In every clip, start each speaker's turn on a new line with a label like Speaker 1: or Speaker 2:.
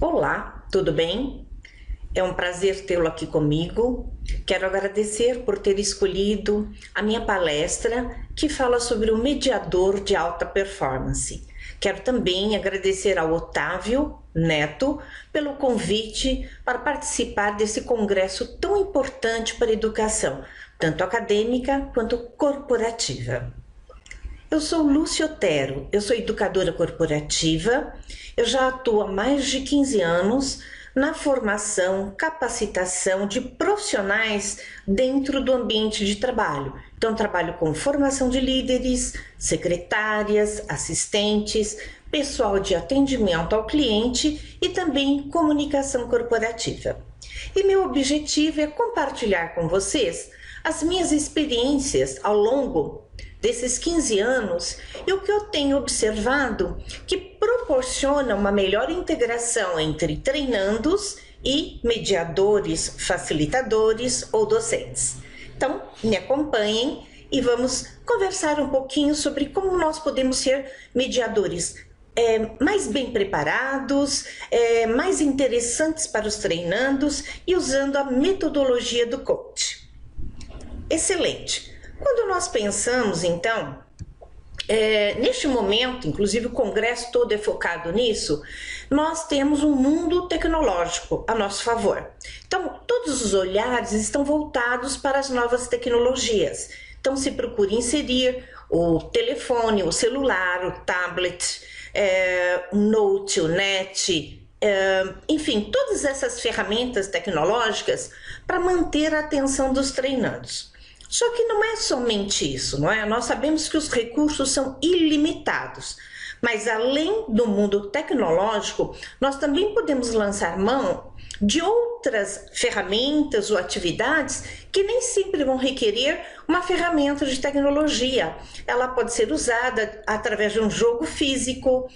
Speaker 1: Olá, tudo bem? É um prazer tê-lo aqui comigo. Quero agradecer por ter escolhido a minha palestra que fala sobre o mediador de alta performance. Quero também agradecer ao Otávio Neto pelo convite para participar desse congresso tão importante para a educação, tanto acadêmica quanto corporativa. Eu sou Lúcia Otero, eu sou educadora corporativa, eu já atuo há mais de 15 anos na formação, capacitação de profissionais dentro do ambiente de trabalho. Então, trabalho com formação de líderes, secretárias, assistentes, pessoal de atendimento ao cliente e também comunicação corporativa. E meu objetivo é compartilhar com vocês as minhas experiências ao longo desses 15 anos e o que eu tenho observado que proporciona uma melhor integração entre treinandos e mediadores, facilitadores ou docentes. Então, me acompanhem e vamos conversar um pouquinho sobre como nós podemos ser mediadores mais bem preparados, mais interessantes para os treinandos e usando a metodologia do coach. Excelente! Quando nós pensamos, então, neste momento, inclusive o congresso todo é focado nisso, nós temos um mundo tecnológico a nosso favor. Então, todos os olhares estão voltados para as novas tecnologias. Então, se procura inserir o telefone, o celular, o tablet, o note, o net, enfim, todas essas ferramentas tecnológicas para manter a atenção dos treinandos. Só que não é somente isso, não é? Nós sabemos que os recursos são ilimitados, mas além do mundo tecnológico, nós também podemos lançar mão de outras ferramentas ou atividades que nem sempre vão requerer uma ferramenta de tecnologia. Ela pode ser usada através de um jogo físico,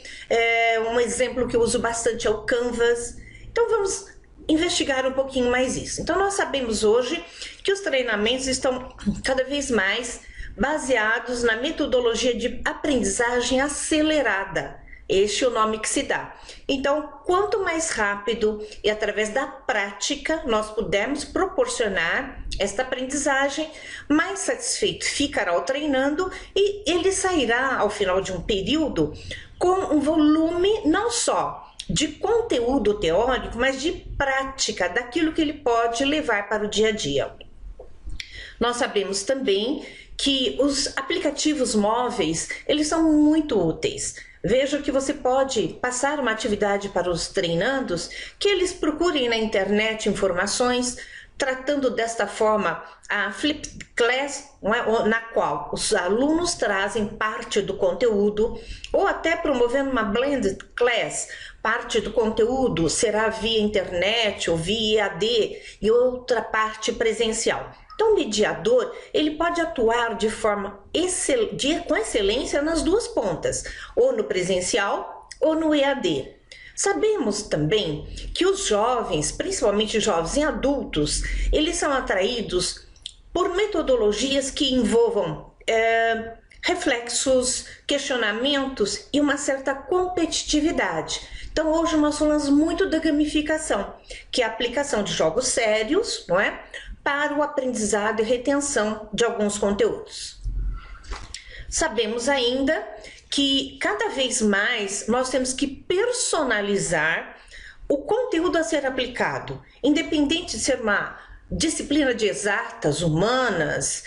Speaker 1: um exemplo que eu uso bastante é o Canvas. Então vamos investigar um pouquinho mais isso. Então nós sabemos hoje que os treinamentos estão cada vez mais baseados na metodologia de aprendizagem acelerada. Este é o nome que se dá. Então, quanto mais rápido e através da prática nós pudermos proporcionar esta aprendizagem, mais satisfeito ficará o treinando e ele sairá ao final de um período com um volume não só de conteúdo teórico, mas de prática daquilo que ele pode levar para o dia a dia. Nós sabemos também que os aplicativos móveis, eles são muito úteis. Veja que você pode passar uma atividade para os treinandos, que eles procurem na internet informações, tratando desta forma a Flipped Class, na qual os alunos trazem parte do conteúdo, ou até promovendo uma Blended Class, parte do conteúdo será via internet ou via EAD e outra parte presencial. Então, o mediador, ele pode atuar de forma com excelência nas duas pontas, ou no presencial ou no EAD. Sabemos também que os jovens, principalmente jovens e adultos, eles são atraídos por metodologias que envolvam reflexos, questionamentos e uma certa competitividade. Então, hoje nós falamos muito da gamificação, que é a aplicação de jogos sérios, não é? Para o aprendizado e retenção de alguns conteúdos. Sabemos ainda que cada vez mais nós temos que personalizar o conteúdo a ser aplicado, independente de ser uma disciplina de exatas, humanas,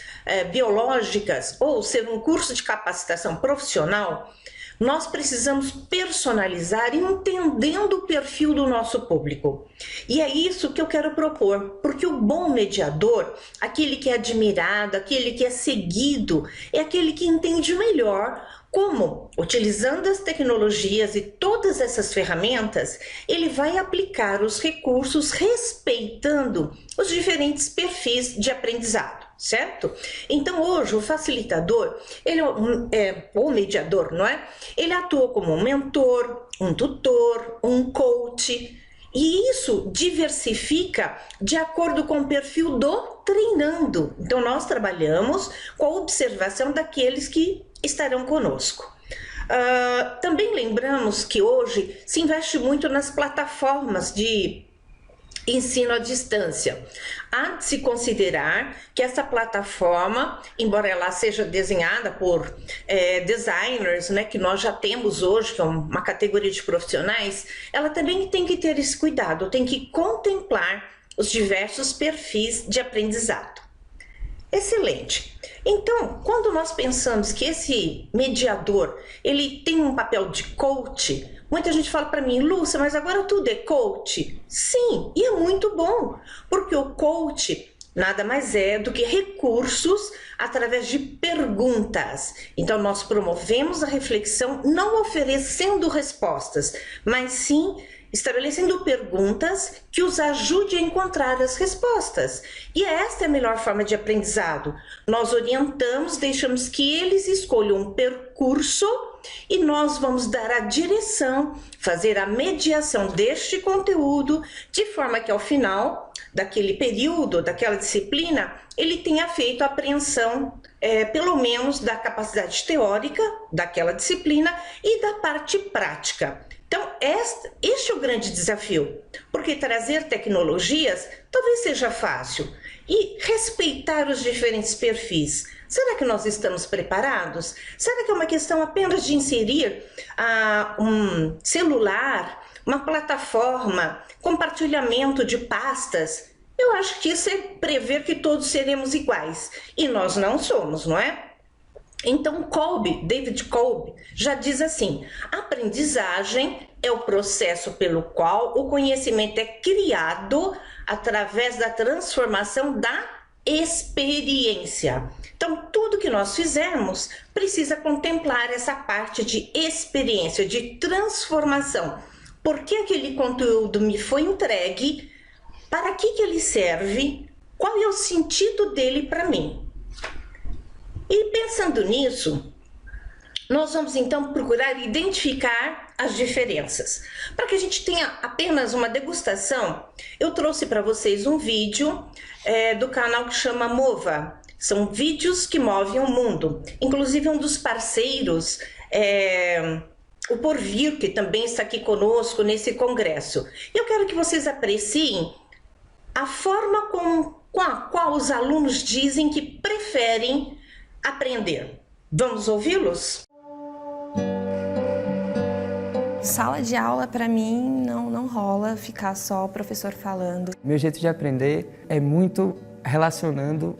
Speaker 1: biológicas ou ser um curso de capacitação profissional. Nós precisamos personalizar entendendo o perfil do nosso público. E é isso que eu quero propor, porque o bom mediador, aquele que é admirado, aquele que é seguido, é aquele que entende melhor como, utilizando as tecnologias e todas essas ferramentas, ele vai aplicar os recursos respeitando os diferentes perfis de aprendizado. Certo? Então hoje o facilitador, ele o mediador, não é? Ele atua como um mentor, um tutor, um coach, e isso diversifica de acordo com o perfil do treinando. Então nós trabalhamos com a observação daqueles que estarão conosco. Também lembramos que hoje se investe muito nas plataformas de ensino à distância. Há de se considerar que essa plataforma, embora ela seja desenhada por designers, né, que nós já temos hoje, que é uma categoria de profissionais, ela também tem que ter esse cuidado, tem que contemplar os diversos perfis de aprendizado. Excelente. Então, quando nós pensamos que esse mediador, ele tem um papel de coach, muita gente fala para mim, Lúcia, mas agora tudo é coach? Sim, e é muito bom, porque o coach nada mais é do que recursos através de perguntas. Então, nós promovemos a reflexão não oferecendo respostas, mas sim estabelecendo perguntas que os ajude a encontrar as respostas. E esta é a melhor forma de aprendizado. Nós orientamos, deixamos que eles escolham um percurso e nós vamos dar a direção, fazer a mediação deste conteúdo, de forma que ao final daquele período, daquela disciplina, ele tenha feito a apreensão, pelo menos da capacidade teórica daquela disciplina e da parte prática. Então, este é o grande desafio, porque trazer tecnologias talvez seja fácil e respeitar os diferentes perfis. Será que nós estamos preparados? Será que é uma questão apenas de inserir um celular, uma plataforma, compartilhamento de pastas? Eu acho que isso é prever que todos seremos iguais, e nós não somos, não é? Então, David Kolb, já diz assim, aprendizagem é o processo pelo qual o conhecimento é criado através da transformação da experiência. Então, tudo que nós fizermos precisa contemplar essa parte de experiência, de transformação. Por que aquele conteúdo me foi entregue? Para que ele serve? Qual é o sentido dele para mim? E pensando nisso, nós vamos então procurar identificar as diferenças. Para que a gente tenha apenas uma degustação, eu trouxe para vocês um vídeo do canal que chama Mova. São vídeos que movem o mundo. Inclusive um dos parceiros, o Porvir, que também está aqui conosco nesse congresso. Eu quero que vocês apreciem a forma com a qual os alunos dizem que preferem aprender. Vamos ouvi-los?
Speaker 2: Sala de aula, para mim, não rola ficar só o professor falando.
Speaker 3: Meu jeito de aprender é muito relacionando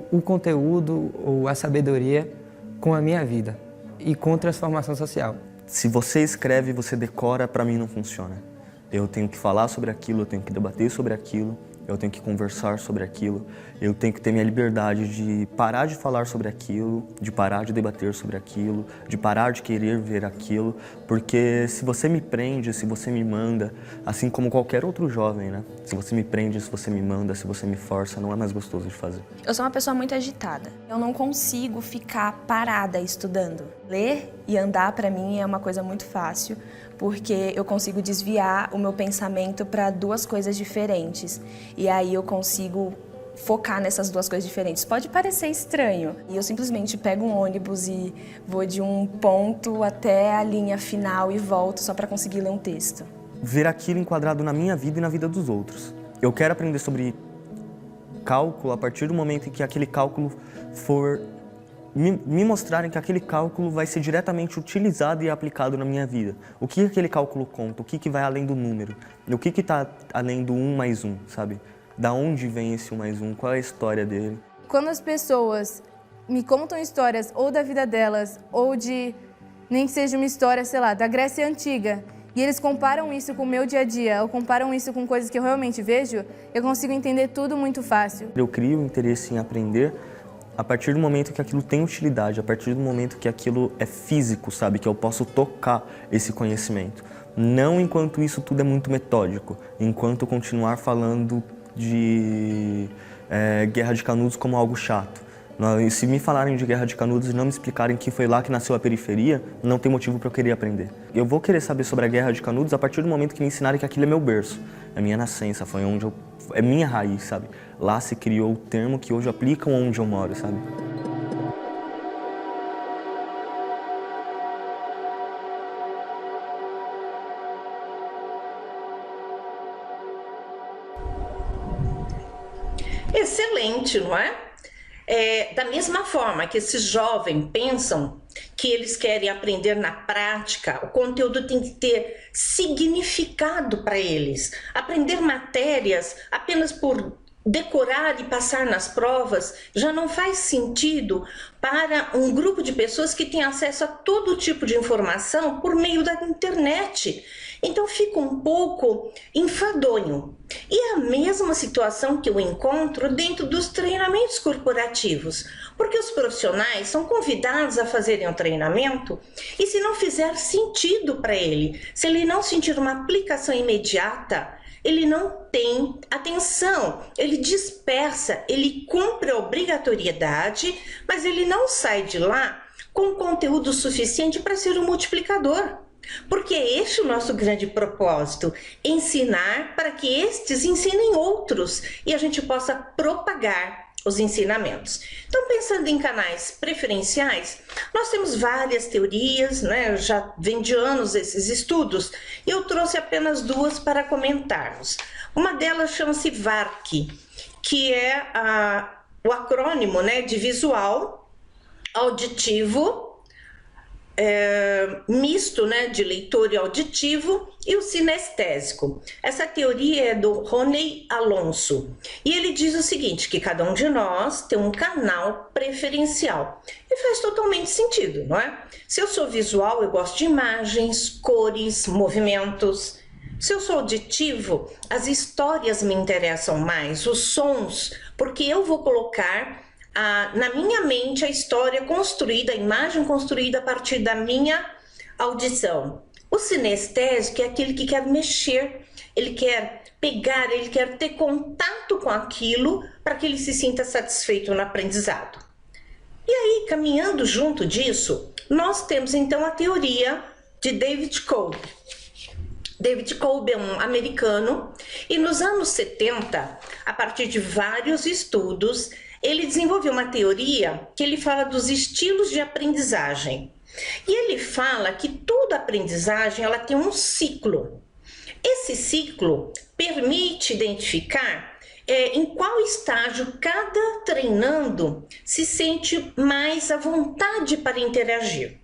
Speaker 3: o conteúdo ou a sabedoria com a minha vida e com transformação social.
Speaker 4: Se você escreve e você decora, para mim não funciona. Eu tenho que falar sobre aquilo, eu tenho que debater sobre aquilo, eu tenho que conversar sobre aquilo, eu tenho que ter minha liberdade de parar de falar sobre aquilo, de parar de debater sobre aquilo, de parar de querer ver aquilo, porque se você me prende, se você me manda, assim como qualquer outro jovem, né? Se você me prende, se você me manda, se você me força, não é mais gostoso de fazer.
Speaker 2: Eu sou uma pessoa muito agitada. Eu não consigo ficar parada estudando. Ler e andar, para mim, é uma coisa muito fácil, porque eu consigo desviar o meu pensamento para duas coisas diferentes. E aí eu consigo focar nessas duas coisas diferentes. Pode parecer estranho. E eu simplesmente pego um ônibus e vou de um ponto até a linha final e volto só para conseguir ler um texto.
Speaker 4: Ver aquilo enquadrado na minha vida e na vida dos outros. Eu quero aprender sobre cálculo a partir do momento em que aquele cálculo for me mostrarem que aquele cálculo vai ser diretamente utilizado e aplicado na minha vida. O que aquele cálculo conta? O que vai além do número? O que está além do 1 mais 1, sabe? Da onde vem esse 1 mais 1? Qual é a história dele?
Speaker 5: Quando as pessoas me contam histórias ou da vida delas, ou de, nem que seja uma história, sei lá, da Grécia Antiga, e eles comparam isso com o meu dia a dia, ou comparam isso com coisas que eu realmente vejo, eu consigo entender tudo muito fácil.
Speaker 4: Eu crio interesse em aprender a partir do momento que aquilo tem utilidade, a partir do momento que aquilo é físico, sabe? Que eu posso tocar esse conhecimento. Não enquanto isso tudo é muito metódico, enquanto continuar falando de Guerra de Canudos como algo chato. Se me falarem de Guerra de Canudos e não me explicarem que foi lá que nasceu a periferia, não tem motivo para eu querer aprender. Eu vou querer saber sobre a Guerra de Canudos a partir do momento que me ensinarem que aquilo é meu berço, é minha nascença, foi onde é minha raiz, sabe? Lá se criou o termo que hoje aplicam onde eu moro, sabe?
Speaker 1: excelente, não é? Da mesma forma que esses jovens pensam que eles querem aprender na prática, o conteúdo tem que ter significado para eles. Aprender matérias apenas por decorar e passar nas provas já não faz sentido para um grupo de pessoas que tem acesso a todo tipo de informação por meio da internet. Então fica um pouco enfadonho. E a mesma situação que eu encontro dentro dos treinamentos corporativos, porque os profissionais são convidados a fazerem um treinamento e se não fizer sentido para ele, se ele não sentir uma aplicação imediata, ele não tem atenção, ele dispersa, ele cumpre a obrigatoriedade, mas ele não sai de lá com conteúdo suficiente para ser um multiplicador. Porque este é o nosso grande propósito, ensinar para que estes ensinem outros e a gente possa propagar os ensinamentos. Então, pensando em canais preferenciais, nós temos várias teorias, né? Já vem de anos esses estudos, e eu trouxe apenas duas para comentarmos. Uma delas chama-se VARC, que é o acrônimo, né, de visual, auditivo, misto, né, de leitor e auditivo, e o sinestésico. Essa teoria é do Rony Alonso e ele diz o seguinte, que cada um de nós tem um canal preferencial e faz totalmente sentido, não é? Se eu sou visual, eu gosto de imagens, cores, movimentos. Se eu sou auditivo, as histórias me interessam mais, os sons, porque eu vou colocar na minha mente a história construída, a imagem construída a partir da minha audição. O sinestésico é aquele que quer mexer, ele quer pegar, ele quer ter contato com aquilo para que ele se sinta satisfeito no aprendizado. E aí, caminhando junto disso, nós temos então a teoria de David Kolb. David Kolb é um americano e nos anos 70, a partir de vários estudos, ele desenvolveu uma teoria que ele fala dos estilos de aprendizagem. E ele fala que toda aprendizagem ela tem um ciclo. Esse ciclo permite identificar em qual estágio cada treinando se sente mais à vontade para interagir.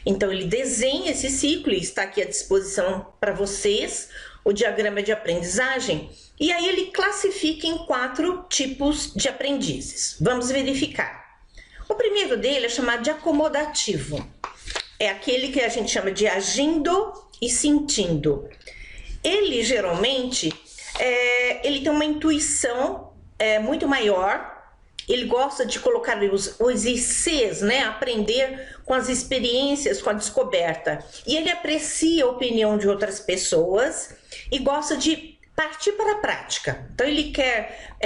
Speaker 1: Então ele desenha esse ciclo e está aqui à disposição para vocês, o diagrama de aprendizagem, e aí ele classifica em 4 tipos de aprendizes. Vamos verificar. O primeiro dele é chamado de acomodativo. É aquele que a gente chama de agindo e sentindo. Ele geralmente ele tem uma intuição muito maior. Ele gosta de colocar os ICs, né? Aprender com as experiências, com a descoberta. E ele aprecia a opinião de outras pessoas e gosta de partir para a prática. Então ele quer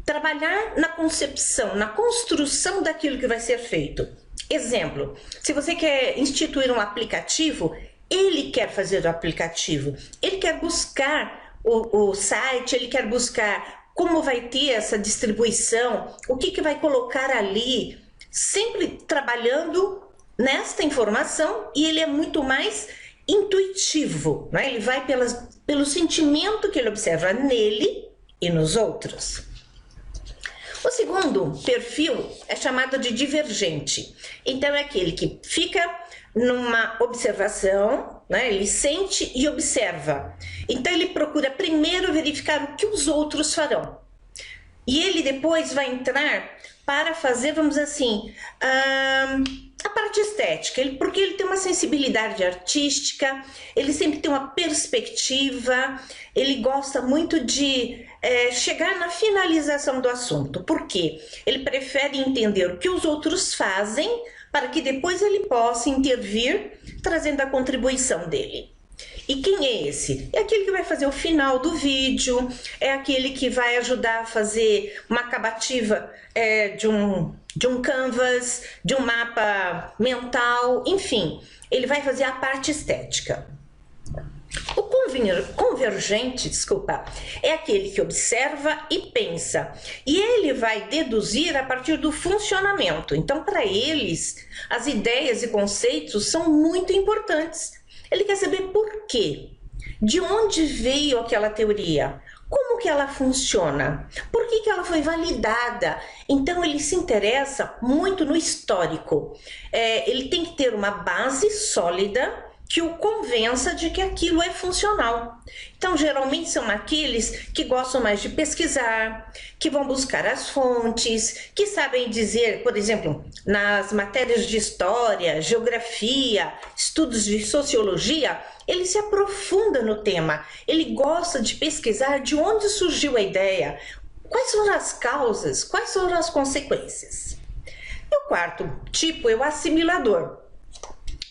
Speaker 1: trabalhar na concepção, na construção daquilo que vai ser feito. Exemplo, se você quer instituir um aplicativo, ele quer fazer o aplicativo, ele quer buscar o site, ele quer buscar como vai ter essa distribuição, o que vai colocar ali, sempre trabalhando nesta informação, e ele é muito mais intuitivo, né? Ele vai pelo sentimento que ele observa nele e nos outros. O segundo perfil é chamado de divergente. Então é aquele que fica numa observação, né? Ele sente e observa. Então ele procura primeiro verificar o que os outros farão. E ele depois vai entrar para fazer, vamos dizer assim, a parte estética, porque ele tem uma sensibilidade artística, ele sempre tem uma perspectiva, ele gosta muito de chegar na finalização do assunto. Por quê? Ele prefere entender o que os outros fazem para que depois ele possa intervir, trazendo a contribuição dele. E quem é esse? É aquele que vai fazer o final do vídeo, é aquele que vai ajudar a fazer uma acabativa de um canvas, de um mapa mental, enfim, ele vai fazer a parte estética. O convergente, é aquele que observa e pensa, e ele vai deduzir a partir do funcionamento. Então, para eles, as ideias e conceitos são muito importantes. Ele quer saber por quê, de onde veio aquela teoria, como como que ela funciona? Por que que ela foi validada? Então ele se interessa muito no histórico. Ele tem que ter uma base sólida que o convença de que aquilo é funcional. Então, geralmente são aqueles que gostam mais de pesquisar, que vão buscar as fontes, que sabem dizer, por exemplo, nas matérias de história, geografia, estudos de sociologia, ele se aprofunda no tema, ele gosta de pesquisar de onde surgiu a ideia, quais foram as causas, quais foram as consequências. E o quarto tipo é o assimilador.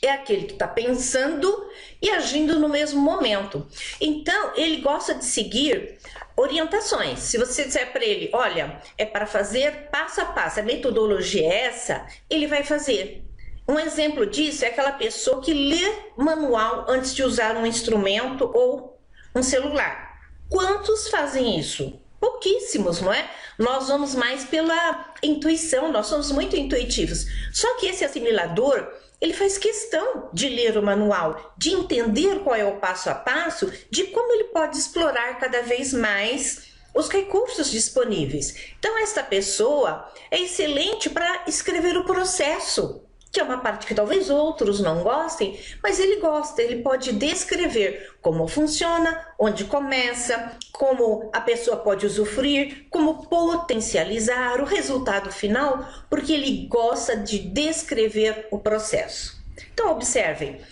Speaker 1: É aquele que está pensando e agindo no mesmo momento. Então, ele gosta de seguir orientações. Se você disser para ele, olha, é para fazer passo a passo, a metodologia é essa, ele vai fazer. Um exemplo disso é aquela pessoa que lê manual antes de usar um instrumento ou um celular. Quantos fazem isso? Pouquíssimos, não é? Nós vamos mais pela intuição, nós somos muito intuitivos. Só que esse assimilador, ele faz questão de ler o manual, de entender qual é o passo a passo, de como ele pode explorar cada vez mais os recursos disponíveis. Então, esta pessoa é excelente para escrever o processo, que é uma parte que talvez outros não gostem, mas ele gosta, ele pode descrever como funciona, onde começa, como a pessoa pode usufruir, como potencializar o resultado final, porque ele gosta de descrever o processo. Então, observem,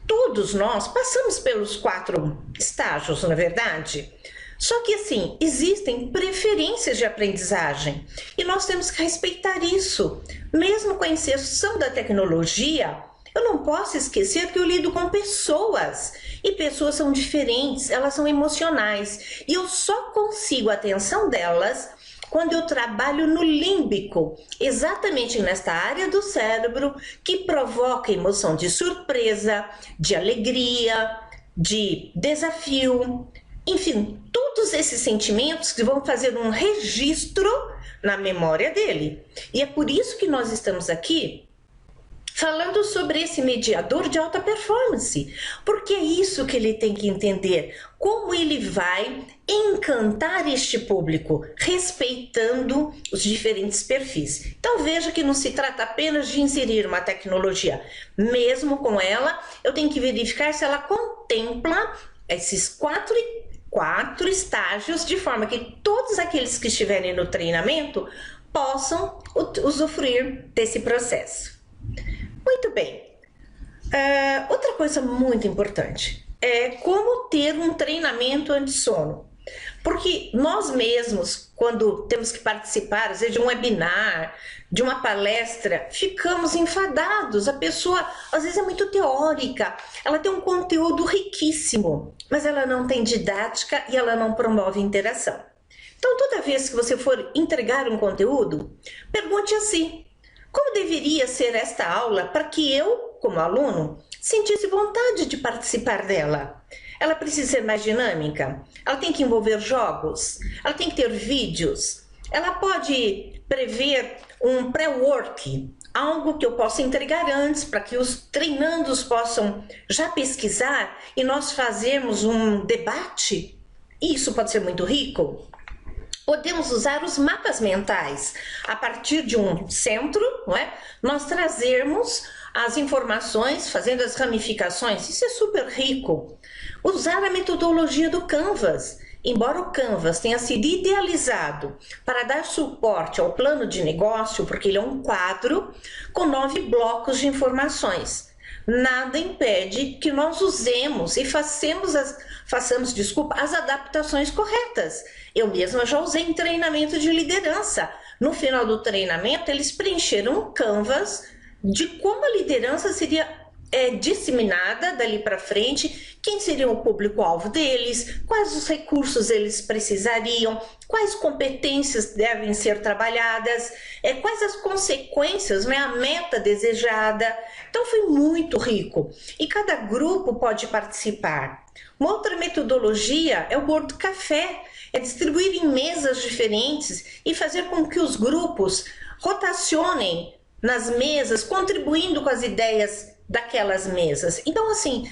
Speaker 1: todos nós passamos pelos 4 estágios, na verdade. Só que assim, existem preferências de aprendizagem e nós temos que respeitar isso. Mesmo com a inserção da tecnologia, eu não posso esquecer que eu lido com pessoas e pessoas são diferentes, elas são emocionais e eu só consigo a atenção delas quando eu trabalho no límbico, exatamente nesta área do cérebro que provoca emoção de surpresa, de alegria, de desafio. Enfim, todos esses sentimentos que vão fazer um registro na memória dele. E é por isso que nós estamos aqui falando sobre esse mediador de alta performance, porque é isso que ele tem que entender, como ele vai encantar este público, respeitando os diferentes perfis. Então veja que não se trata apenas de inserir uma tecnologia, mesmo com ela, eu tenho que verificar se ela contempla esses quatro estágios, de forma que todos aqueles que estiverem no treinamento possam usufruir desse processo. Muito bem. Outra coisa muito importante é como ter um treinamento anti-sono. Porque nós mesmos, quando temos que participar, às vezes, de um webinar, de uma palestra, ficamos enfadados. A pessoa, às vezes, é muito teórica, ela tem um conteúdo riquíssimo, mas ela não tem didática e ela não promove interação. Então, toda vez que você for entregar um conteúdo, pergunte assim: como deveria ser esta aula para que eu, como aluno, sentisse vontade de participar dela? Ela precisa ser mais dinâmica? Ela tem que envolver jogos? Ela tem que ter vídeos? Ela pode prever um pré-work, algo que eu possa entregar antes para que os treinandos possam já pesquisar e nós fazermos um debate? Isso pode ser muito rico. Podemos usar os mapas mentais. A partir de um centro, não é? Nós trazermos as informações, fazendo as ramificações. Isso é super rico. Usar a metodologia do Canvas. Embora o Canvas tenha sido idealizado para dar suporte ao plano de negócio, porque ele é um quadro com 9 blocos de informações, nada impede que nós usemos e façamos as adaptações corretas. Eu mesma já usei em treinamento de liderança. No final do treinamento, eles preencheram um Canvas de como a liderança seria disseminada dali para frente, quem seria o público-alvo deles, quais os recursos eles precisariam, quais competências devem ser trabalhadas, quais as consequências, né, a meta desejada. Então foi muito rico e cada grupo pode participar. Uma outra metodologia é o World Café, é distribuir em mesas diferentes e fazer com que os grupos rotacionem nas mesas, contribuindo com as ideias daquelas mesas. Então, assim,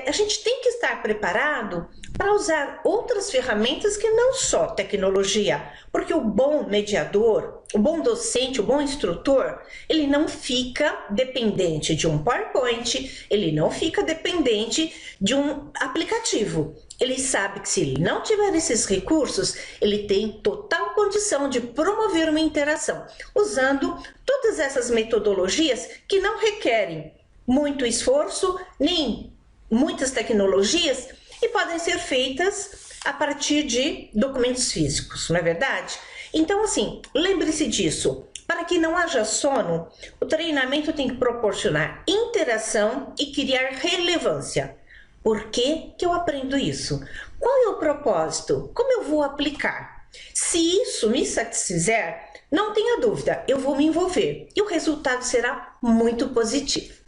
Speaker 1: a gente tem que estar preparado para usar outras ferramentas que não só tecnologia, porque o bom mediador, o bom docente, o bom instrutor, ele não fica dependente de um PowerPoint, ele não fica dependente de um aplicativo. Ele sabe que se ele não tiver esses recursos, ele tem total condição de promover uma interação, usando todas essas metodologias que não requerem muito esforço, nem muitas tecnologias, e podem ser feitas a partir de documentos físicos, não é verdade? Então, assim, lembre-se disso. Para que não haja sono, o treinamento tem que proporcionar interação e criar relevância. Por que que eu aprendo isso? Qual é o propósito? Como eu vou aplicar? Se isso me satisfizer, não tenha dúvida, eu vou me envolver e o resultado será muito positivo.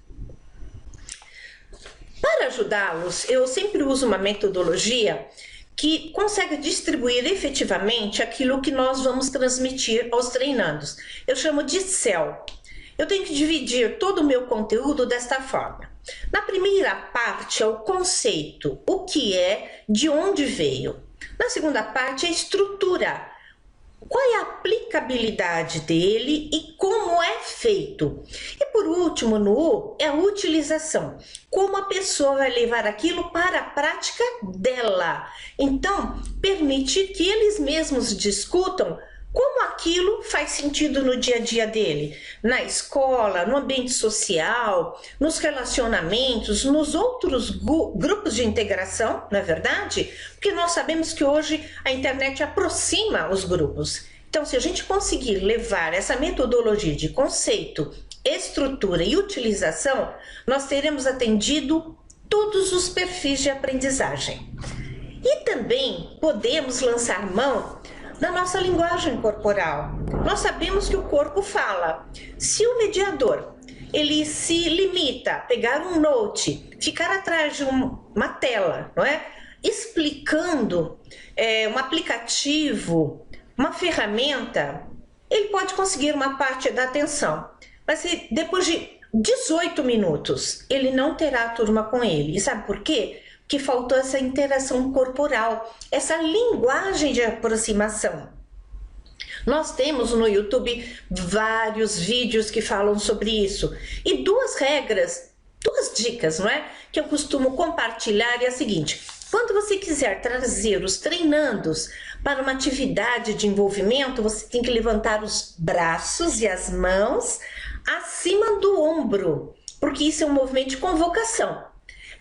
Speaker 1: Para ajudá-los, eu sempre uso uma metodologia que consegue distribuir efetivamente aquilo que nós vamos transmitir aos treinandos. Eu chamo de CEL. Eu tenho que dividir todo o meu conteúdo desta forma. Na primeira parte é o conceito, o que é, de onde veio. Na segunda parte é a estrutura. Qual é a aplicabilidade dele e como é feito? E por último, no U, é a utilização. Como a pessoa vai levar aquilo para a prática dela. Então, permite que eles mesmos discutam como aquilo faz sentido no dia a dia dele, na escola, no ambiente social, nos relacionamentos, nos outros grupos de integração, não é verdade? Porque nós sabemos que hoje a internet aproxima os grupos. Então, se a gente conseguir levar essa metodologia de conceito, estrutura e utilização, nós teremos atendido todos os perfis de aprendizagem. E também podemos lançar mão da nossa linguagem corporal. Nós sabemos que o corpo fala. Se o mediador ele se limita a pegar um note, ficar atrás de uma tela, não é? Explicando um aplicativo, uma ferramenta, ele pode conseguir uma parte da atenção. Mas se depois de 18 minutos ele não terá a turma com ele. E sabe por quê? Que faltou essa interação corporal, essa linguagem de aproximação. Nós temos no YouTube vários vídeos que falam sobre isso. E duas dicas, não é? Que eu costumo compartilhar é a seguinte: quando você quiser trazer os treinandos para uma atividade de envolvimento, você tem que levantar os braços e as mãos acima do ombro, porque isso é um movimento de convocação.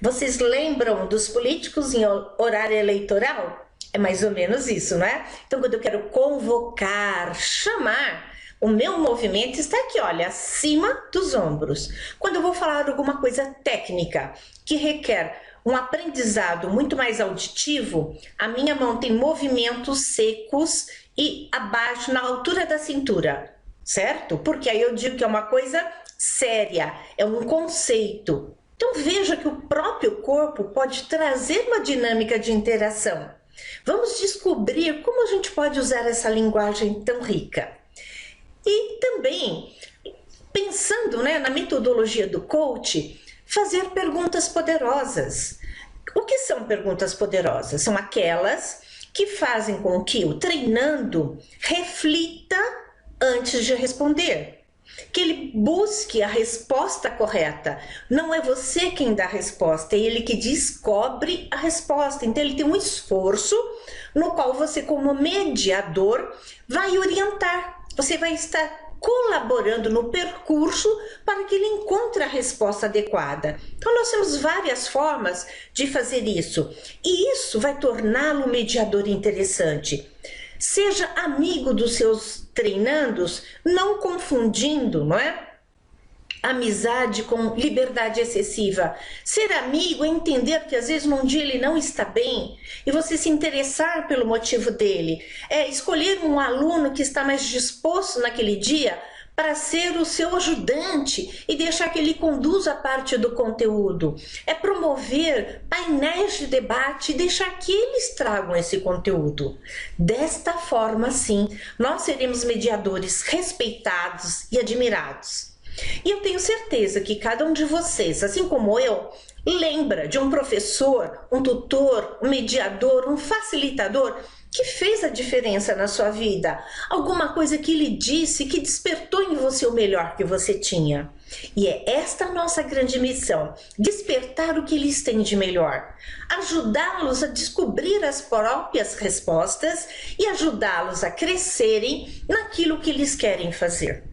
Speaker 1: Vocês lembram dos políticos em horário eleitoral? É mais ou menos isso, não é? Então, quando eu quero convocar, chamar, o meu movimento está aqui, olha, acima dos ombros. Quando eu vou falar alguma coisa técnica que requer um aprendizado muito mais auditivo, a minha mão tem movimentos secos e abaixo, na altura da cintura, certo? Porque aí eu digo que é uma coisa séria, é um conceito. Então veja que o próprio corpo pode trazer uma dinâmica de interação. Vamos descobrir como a gente pode usar essa linguagem tão rica. E também, pensando, né, na metodologia do coach, fazer perguntas poderosas. O que são perguntas poderosas? São aquelas que fazem com que o treinando reflita antes de responder. Que ele busque a resposta correta. Não é você quem dá a resposta, é ele que descobre a resposta. Então ele tem um esforço no qual você, como mediador, vai orientar. Você vai estar colaborando no percurso para que ele encontre a resposta adequada. Então nós temos várias formas de fazer isso. E isso vai torná-lo um mediador interessante. Seja amigo dos seus treinandos, não confundindo, não é? Amizade com liberdade excessiva. Ser amigo é entender que às vezes num dia ele não está bem e você se interessar pelo motivo dele. É escolher um aluno que está mais disposto naquele dia para ser o seu ajudante e deixar que ele conduza a parte do conteúdo. É promover painéis de debate e deixar que eles tragam esse conteúdo. Desta forma, sim, nós seremos mediadores respeitados e admirados. E eu tenho certeza que cada um de vocês, assim como eu, lembra de um professor, um tutor, um mediador, um facilitador que fez a diferença na sua vida. Alguma coisa que lhe disse, que despertou em você o melhor que você tinha. E é esta a nossa grande missão, despertar o que eles têm de melhor, ajudá-los a descobrir as próprias respostas e ajudá-los a crescerem naquilo que eles querem fazer.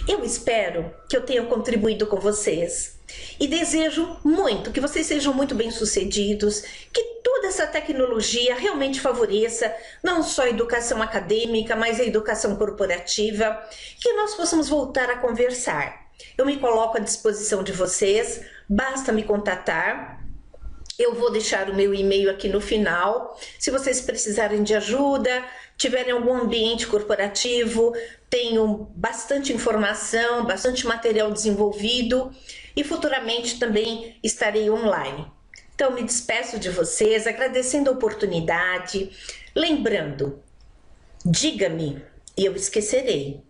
Speaker 1: Eu espero que eu tenha contribuído com vocês e desejo muito que vocês sejam muito bem-sucedidos, que toda essa tecnologia realmente favoreça não só a educação acadêmica, mas a educação corporativa, que nós possamos voltar a conversar. Eu me coloco à disposição de vocês, basta me contatar. Eu vou deixar o meu e-mail aqui no final. Se vocês precisarem de ajuda, tiverem algum ambiente corporativo, tenho bastante informação, bastante material desenvolvido e futuramente também estarei online. Então me despeço de vocês, agradecendo a oportunidade, lembrando, diga-me e eu esquecerei,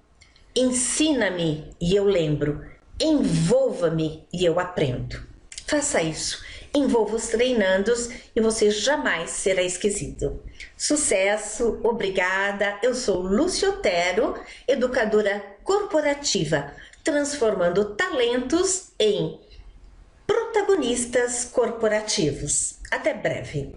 Speaker 1: ensina-me e eu lembro, envolva-me e eu aprendo. Faça isso. Envolva os treinandos e você jamais será esquecido. Sucesso, obrigada. Eu sou Lúcia Otero, educadora corporativa, transformando talentos em protagonistas corporativos. Até breve.